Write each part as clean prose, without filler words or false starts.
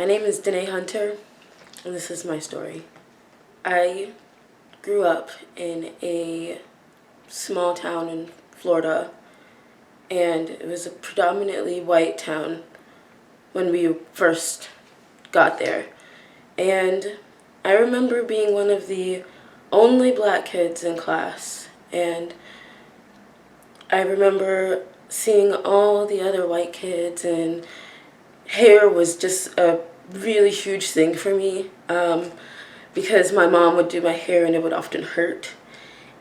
My name is Danae Hunter, and this is my story. I grew up in a small town in Florida, and it was a predominantly white town when we first got there. And I remember being one of the only black kids in class, and I remember seeing all the other white kids, and hair was just a really huge thing for me because my mom would do my hair and it would often hurt.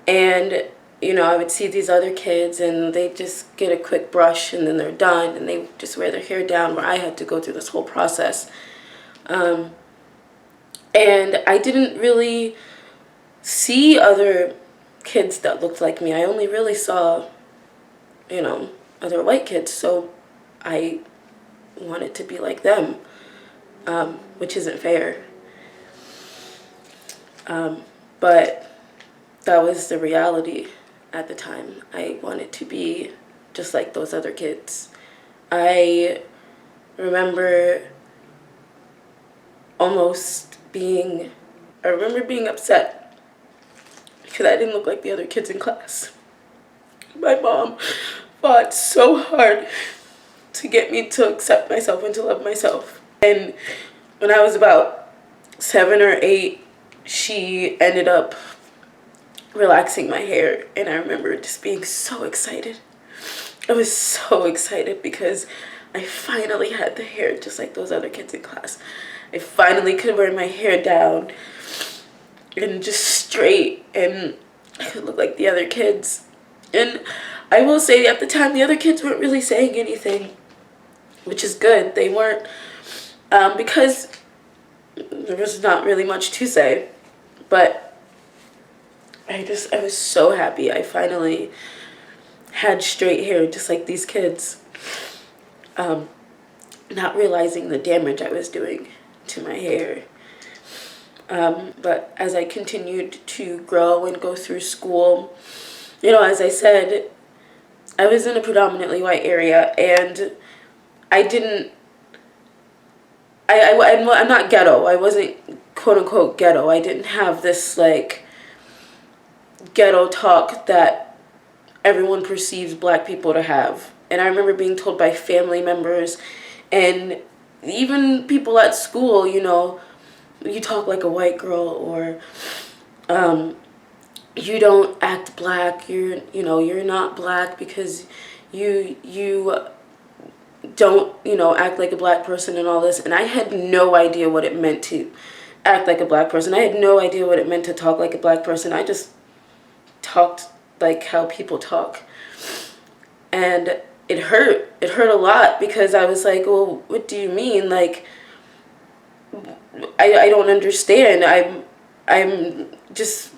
And, I would see these other kids and they just get a quick brush and then they're done and they just wear their hair down, where I had to go through this whole process. And I didn't really see other kids that looked like me. I only really saw, other white kids. So I wanted to be like them, which isn't fair. But that was the reality at the time. I wanted to be just like those other kids. I remember being upset because I didn't look like the other kids in class. My mom fought so hard to get me to accept myself and to love myself. And when I was about 7 or 8, she ended up relaxing my hair, and I remember just being so excited. I was so excited because I finally had the hair just like those other kids in class. I finally could wear my hair down and just straight, and I could look like the other kids. And I will say, at the time, the other kids weren't really saying anything, which is good. They weren't, because there was not really much to say. But I was so happy. I finally had straight hair just like these kids, not realizing the damage I was doing to my hair. But as I continued to grow and go through school, as I said, I was in a predominantly white area, and I'm not ghetto. I wasn't quote unquote ghetto. I didn't have this ghetto talk that everyone perceives black people to have. And I remember being told by family members and even people at school, you talk like a white girl, or you don't act black, you're not black because you don't, act like a black person and all this. And I had no idea what it meant to act like a black person. I had no idea what it meant to talk like a black person. I just talked like how people talk. And it hurt. It hurt a lot because I was like, well, what do you mean? Like, I don't understand. I'm just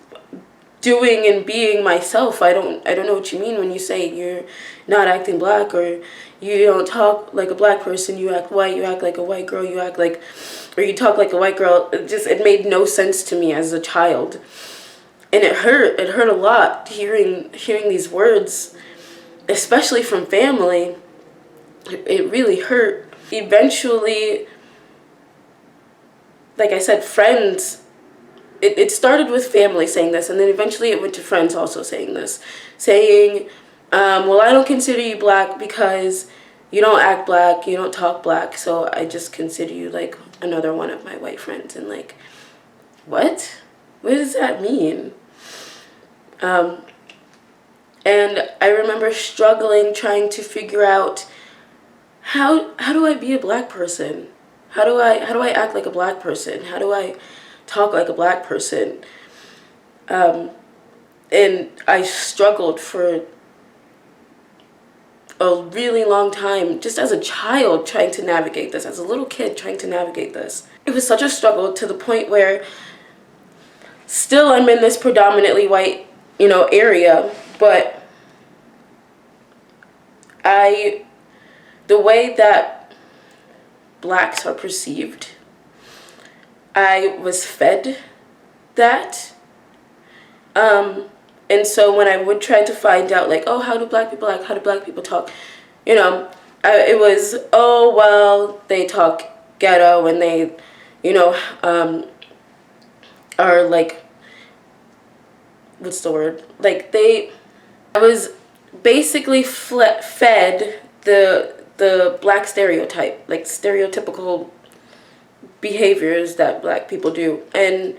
doing and being myself. I don't know what you mean when you say you're not acting black, or you don't talk like a black person, you act white, you act like a white girl, or you talk like a white girl. It made no sense to me as a child. And it hurt a lot hearing these words, especially from family. It really hurt. Eventually, like I said, friends, it started with family saying this, and then eventually it went to friends also saying this. Saying, well, I don't consider you black because you don't act black, you don't talk black, so I just consider you like another one of my white friends. And like, what? What does that mean? And I remember struggling, trying to figure out how do I be a black person? How do I act like a black person? How do I talk like a black person? And I struggled for a really long time, just as a child trying to navigate this, as a little kid trying to navigate this. It was such a struggle to the point where still I'm in this predominantly white, area, but the way that blacks are perceived, I was fed that. And so when I would try to find out, like, oh, how do black people act? How do black people talk? It was, oh, well, they talk ghetto and they, you know, are like, what's the word? Like I was basically fed the black stereotype, like stereotypical behaviors that black people do. And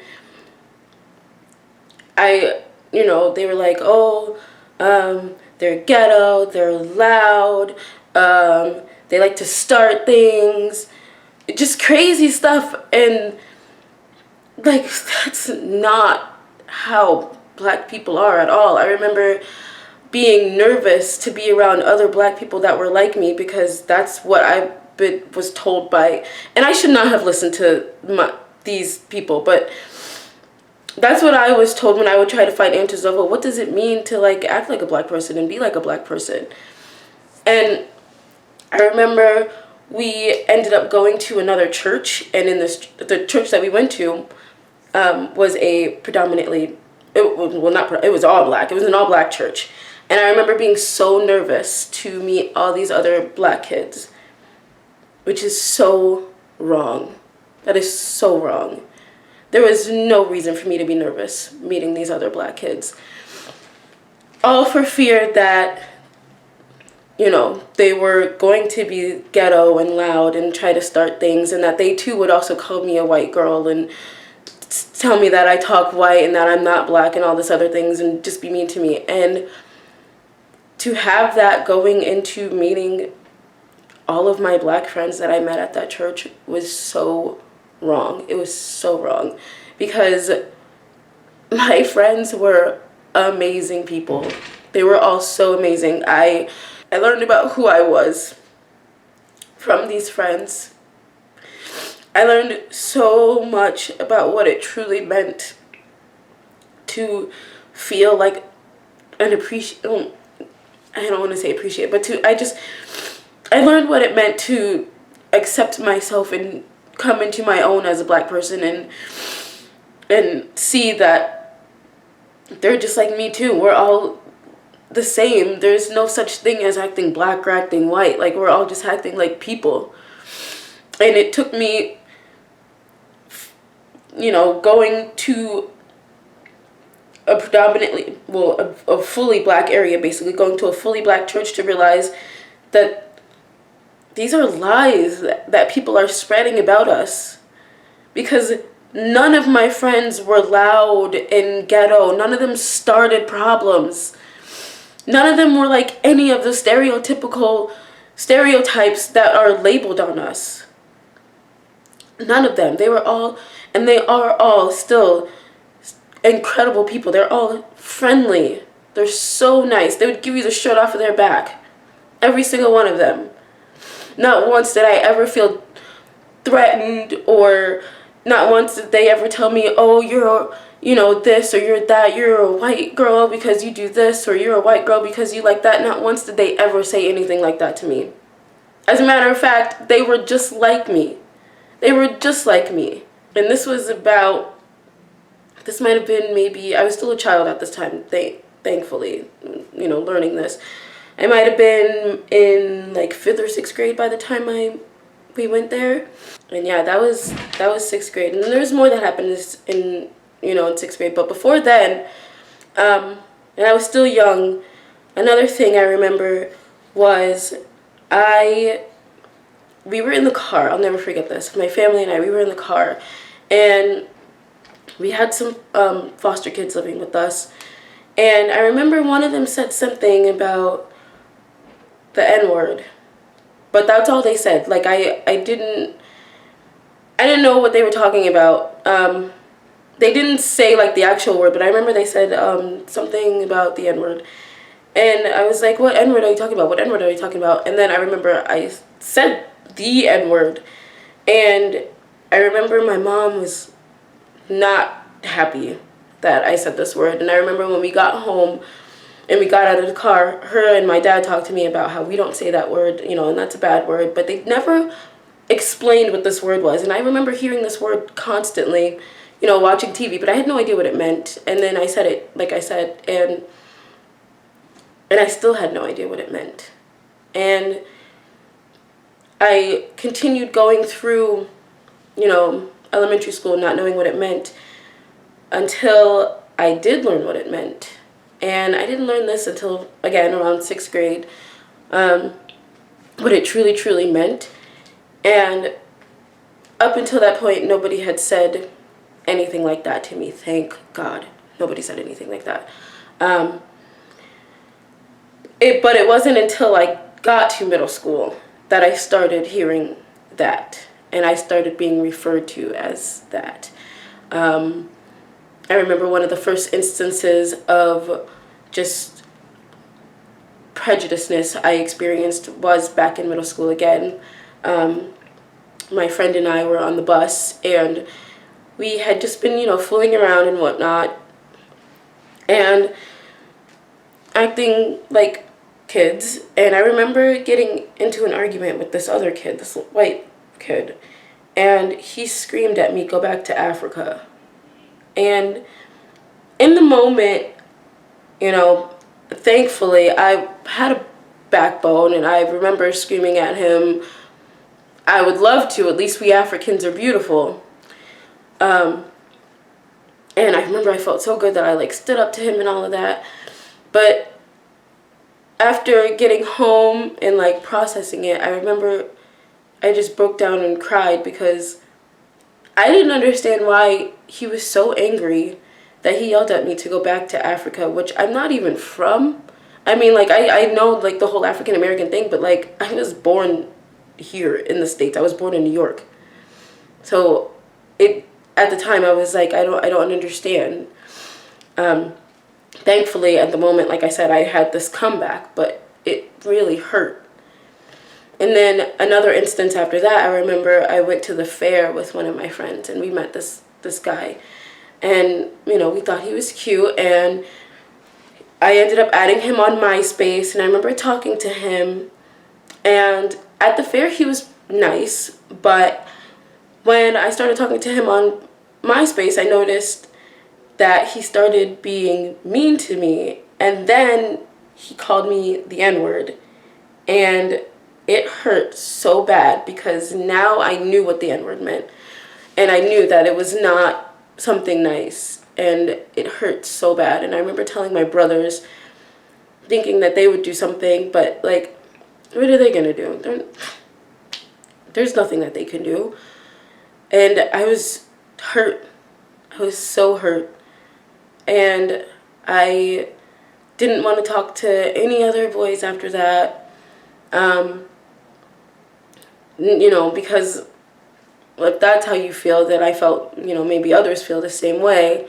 they were like, oh, they're ghetto, they're loud, they like to start things, just crazy stuff. And like, that's not how black people are at all. I remember being nervous to be around other black people that were like me, because that's what I was told by, and I should not have listened to these people, but that's what I was told when I would try to find answers of, well, what does it mean to like act like a black person and be like a black person? And I remember we ended up going to another church, and in the church that we went to was a predominantly, it was all black. It was an all black church. And I remember being so nervous to meet all these other black kids, which is so wrong. That is so wrong. There was no reason for me to be nervous meeting these other black kids. All for fear that, they were going to be ghetto and loud and try to start things, and that they too would also call me a white girl and tell me that I talk white and that I'm not black and all this other things and just be mean to me. And to have that going into meeting all of my black friends that I met at that church was so wrong. It was so wrong, because my friends were amazing people. They were all so amazing. I learned about who I was from these friends. I learned so much about what it truly meant to feel like I don't want to say appreciate, but I learned what it meant to accept myself and come into my own as a black person, and see that they're just like me too. We're all the same. There's no such thing as acting black or acting white. Like, we're all just acting like people. And it took me, going to a fully black area, basically going to a fully black church, to realize that these are lies that people are spreading about us. Because none of my friends were loud and ghetto. None of them started problems. None of them were like any of the stereotypes that are labeled on us. None of them. They were all, and they are all still incredible people. They're all friendly. They're so nice. They would give you the shirt off of their back. Every single one of them. Not once did I ever feel threatened, or not once did they ever tell me, oh, you're, this, or you're that, you're a white girl because you do this, or you're a white girl because you like that. Not once did they ever say anything like that to me. As a matter of fact, they were just like me. They were just like me. And this might have been maybe, I was still a child at this time, thankfully, learning this. I might have been in like 5th or 6th grade by the time we went there. And yeah, that was 6th grade. And there's more that happened in 6th grade. But before then, and I was still young, another thing I remember was we were in the car. I'll never forget this. My family and I, we were in the car, and we had some foster kids living with us. And I remember one of them said something about the N-word. But that's all they said. Like, I didn't know what they were talking about. They didn't say like the actual word, but I remember they said something about the N-word. And I was like, what N-word are you talking about? What N-word are you talking about? And then I remember I said the N-word. And I remember my mom was not happy that I said this word. And I remember when we got home and we got out of the car, her and my dad talked to me about how we don't say that word, and that's a bad word. But they never explained what this word was. And I remember hearing this word constantly, watching TV, but I had no idea what it meant. And then I said it, like I said, and I still had no idea what it meant. And I continued going through, elementary school not knowing what it meant until I did learn what it meant. And I didn't learn this until, again, around 6th grade, what it truly, truly meant. And up until that point, nobody had said anything like that to me. Thank God. Nobody said anything like that. But it wasn't until I got to middle school that I started hearing that. And I started being referred to as that. I remember one of the first instances of just prejudiceness I experienced was back in middle school again. My friend and I were on the bus, and we had just been, fooling around and whatnot, and acting like kids. And I remember getting into an argument with this other kid, this white kid, and he screamed at me, "Go back to Africa." And in the moment, thankfully, I had a backbone, and I remember screaming at him, "I would love to, at least we Africans are beautiful." And I remember I felt so good that I stood up to him and all of that. But after getting home and processing it, I remember I just broke down and cried because I didn't understand why he was so angry that he yelled at me to go back to Africa, which I'm not even from. I mean, I know, the whole African-American thing, but, I was born here in the States. I was born in New York. So, at the time, I was I don't understand. Thankfully, at the moment, like I said, I had this comeback, but it really hurt. And then another instance after that, I remember I went to the fair with one of my friends, and we met this guy. And, we thought he was cute, and I ended up adding him on MySpace, and I remember talking to him. And at the fair, he was nice, but when I started talking to him on MySpace, I noticed that he started being mean to me, and then he called me the N-word. And it hurt so bad because now I knew what the N-word meant. And I knew that it was not something nice. And it hurt so bad. And I remember telling my brothers, thinking that they would do something, but what are they going to do? There's nothing that they can do. And I was hurt. I was so hurt. And I didn't want to talk to any other boys after that. Because if that's how you feel, then I felt, maybe others feel the same way.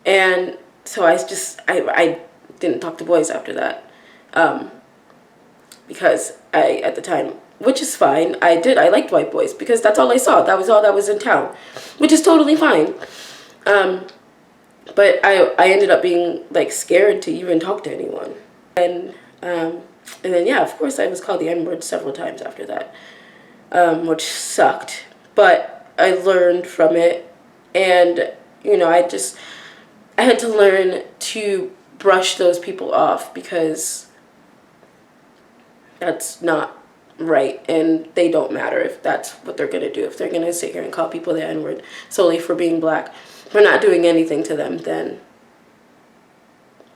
And so I didn't talk to boys after that. Because at the time, which is fine, I liked white boys because that's all I saw. That was all that was in town, which is totally fine. But I ended up being scared to even talk to anyone. And then, yeah, of course I was called the N-word several times after that. Which sucked, but I learned from it, and I had to learn to brush those people off because that's not right, and they don't matter if that's what they're gonna do. If they're gonna sit here and call people the N-word solely for being black, for not doing anything to them, then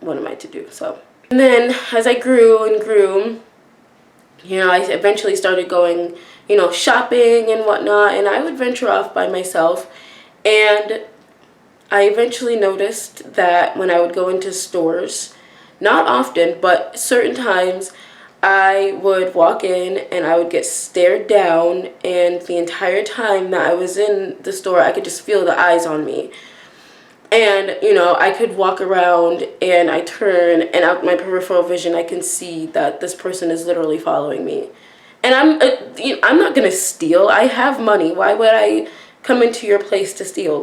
what am I to do? So, and then as I grew and grew, I eventually started going, shopping and whatnot, and I would venture off by myself. And I eventually noticed that when I would go into stores, not often, but certain times, I would walk in and I would get stared down, and the entire time that I was in the store, I could just feel the eyes on me. And, I could walk around and I turn, and out my peripheral vision, I can see that this person is literally following me. And I'm not going to steal. I have money. Why would I come into your place to steal?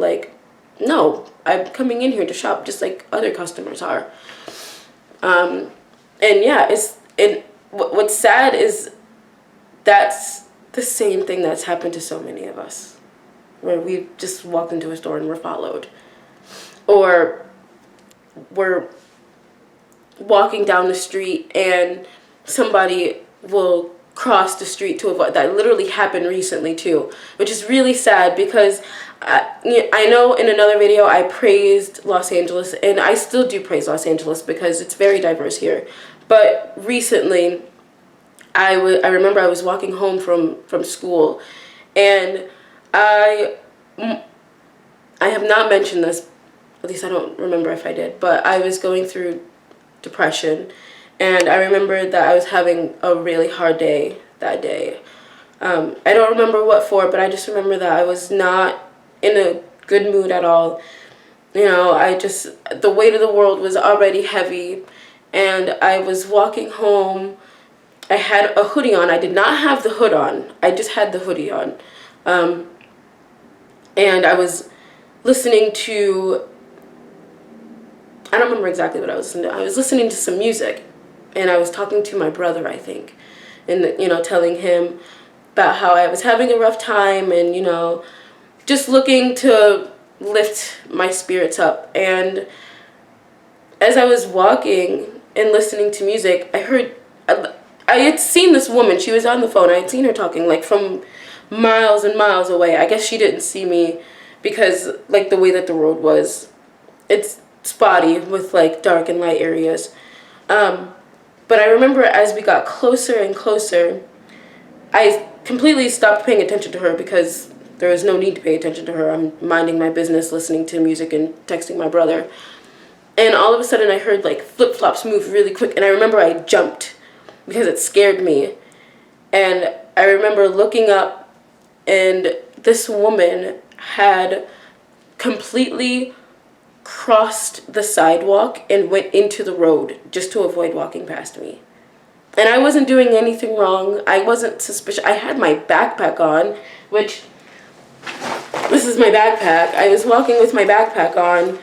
No, I'm coming in here to shop just like other customers are. And yeah, what's sad is that's the same thing that's happened to so many of us, where we just walk into a store and we're followed. Or we're walking down the street and somebody will cross the street to avoid. That literally happened recently too, which is really sad because I know in another video I praised Los Angeles, and I still do praise Los Angeles because it's very diverse here. But recently, I remember I was walking home from school, and I have not mentioned this, at least I don't remember if I did, but I was going through depression, and I remember that I was having a really hard day that day. I don't remember what for, but I just remember that I was not in a good mood at all. You know, the weight of the world was already heavy, and I was walking home. I had a hoodie on. I did not have the hood on. I just had the hoodie on. And I was listening to, I don't remember exactly what I was listening to. I was listening to some music, and I was talking to my brother, I think, and, you know, telling him about how I was having a rough time and, you know, just looking to lift my spirits up. And as I was walking and listening to music, I had seen this woman. She was on the phone. I had seen her talking like from miles and miles away. I guess she didn't see me because like the way that the road was, it's spotty with like dark and light areas. But I remember as we got closer and closer, I completely stopped paying attention to her because there was no need to pay attention to her. I'm minding my business, listening to music and texting my brother. And all of a sudden I heard like flip-flops move really quick, and I remember I jumped because it scared me. And I remember looking up, and this woman had completely crossed the sidewalk and went into the road just to avoid walking past me. And I wasn't doing anything wrong. I wasn't suspicious. I had my backpack on, which, this is my backpack. I was walking with my backpack on,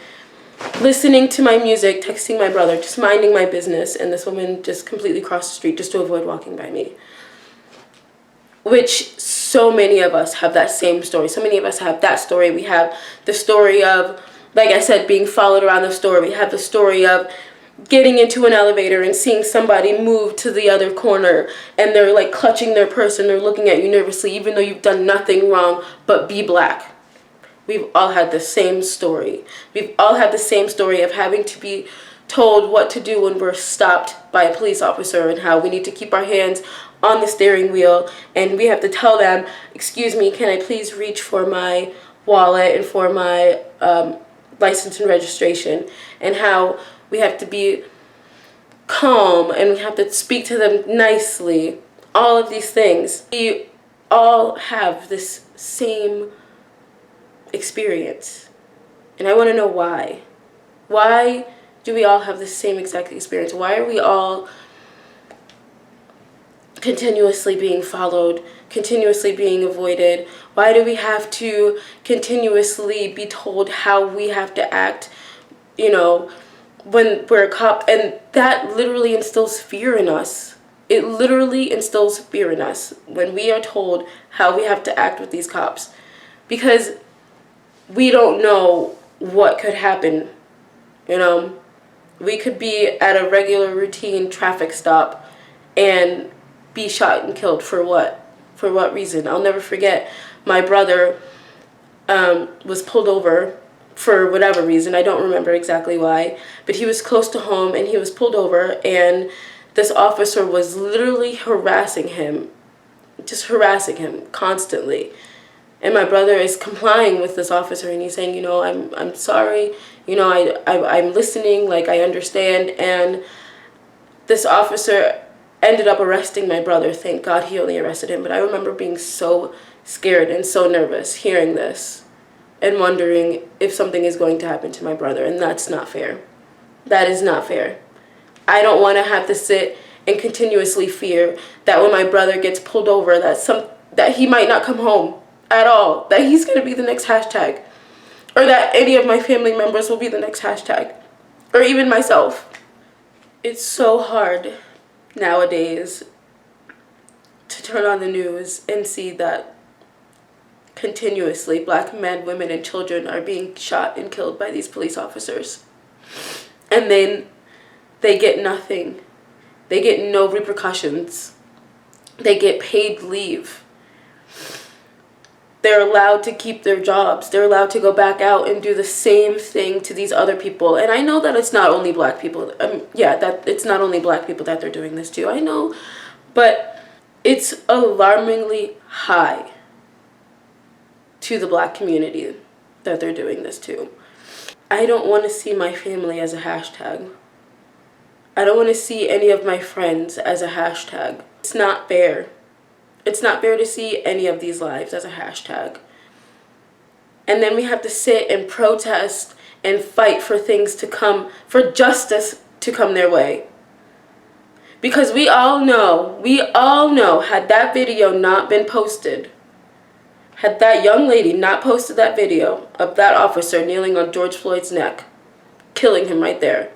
listening to my music, texting my brother, just minding my business, and this woman just completely crossed the street just to avoid walking by me. Which so many of us have that same story. So many of us have that story. We have the story of, like I said, being followed around the store. We have the story of getting into an elevator and seeing somebody move to the other corner, and they're like clutching their purse and they're looking at you nervously even though you've done nothing wrong but be black. We've all had the same story. We've all had the same story of having to be told what to do when we're stopped by a police officer, and how we need to keep our hands on the steering wheel, and we have to tell them, excuse me, can I please reach for my wallet and for my license and registration, and how we have to be calm and we have to speak to them nicely. All of these things. We all have this same experience. And I want to know why. Why do we all have the same exact experience? Why are we all continuously being followed, continuously being avoided? Why do we have to continuously be told how we have to act, you know, when we're a cop? And that literally instills fear in us. It literally instills fear in us when we are told how we have to act with these cops, because we don't know what could happen. You know, we could be at a regular routine traffic stop and be shot and killed for what? For what reason? I'll never forget, my brother was pulled over for whatever reason. I don't remember exactly why, but he was close to home and he was pulled over, and this officer was literally harassing him, just harassing him constantly. And my brother is complying with this officer, and he's saying, you know, I'm sorry, you know, I'm listening, like I understand. And this officer ended up arresting my brother. Thank God he only arrested him. But I remember being so scared and so nervous hearing this and wondering if something is going to happen to my brother. And that's not fair. That is not fair. I don't want to have to sit and continuously fear that when my brother gets pulled over, that he might not come home at all, that he's going to be the next hashtag, or that any of my family members will be the next hashtag, or even myself. It's so hard nowadays to turn on the news and see that continuously black men, women, and children are being shot and killed by these police officers. And then they get nothing. They get no repercussions. They get paid leave. They're allowed to keep their jobs. They're allowed to go back out and do the same thing to these other people. And I know that it's not only black people. That it's not only black people that they're doing this to. I know. But it's alarmingly high to the black community that they're doing this to. I don't want to see my family as a hashtag. I don't want to see any of my friends as a hashtag. It's not fair. It's not fair to see any of these lives as a hashtag. And then we have to sit and protest and fight for things to come, for justice to come their way. Because we all know, had that video not been posted, had that young lady not posted that video of that officer kneeling on George Floyd's neck, killing him right there,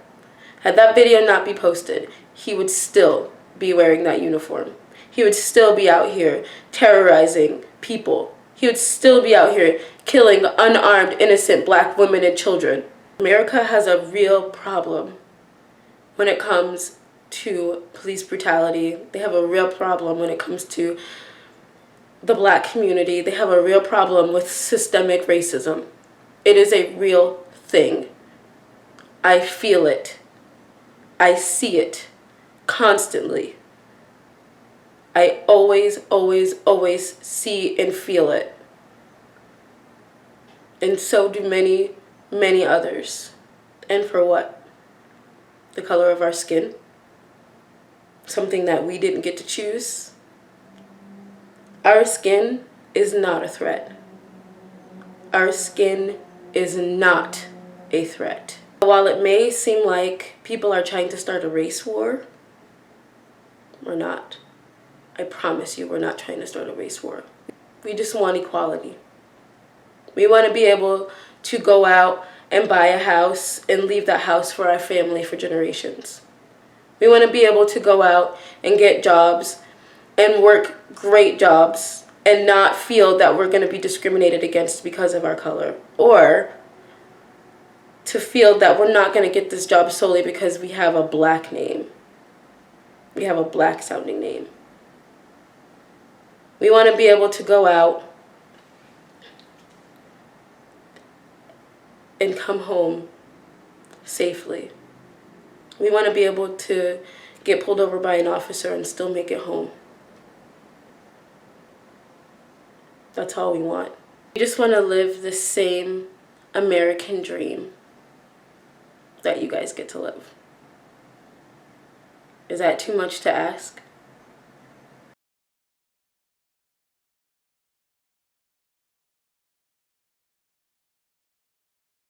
had that video not be posted, he would still be wearing that uniform. He would still be out here terrorizing people. He would still be out here killing unarmed, innocent black women and children. America has a real problem when it comes to police brutality. They have a real problem when it comes to the black community. They have a real problem with systemic racism. It is a real thing. I feel it. I see it constantly. I always see and feel it. And so do many, many others. And for what? The color of our skin? Something that we didn't get to choose? Our skin is not a threat. Our skin is not a threat. While it may seem like people are trying to start a race war, we're not. I promise you, we're not trying to start a race war. We just want equality. We want to be able to go out and buy a house and leave that house for our family for generations. We want to be able to go out and get jobs and work great jobs and not feel that we're going to be discriminated against because of our color, or to feel that we're not going to get this job solely because we have a black name. We have a black sounding name. We want to be able to go out and come home safely. We want to be able to get pulled over by an officer and still make it home. That's all we want. We just want to live the same American dream that you guys get to live. Is that too much to ask?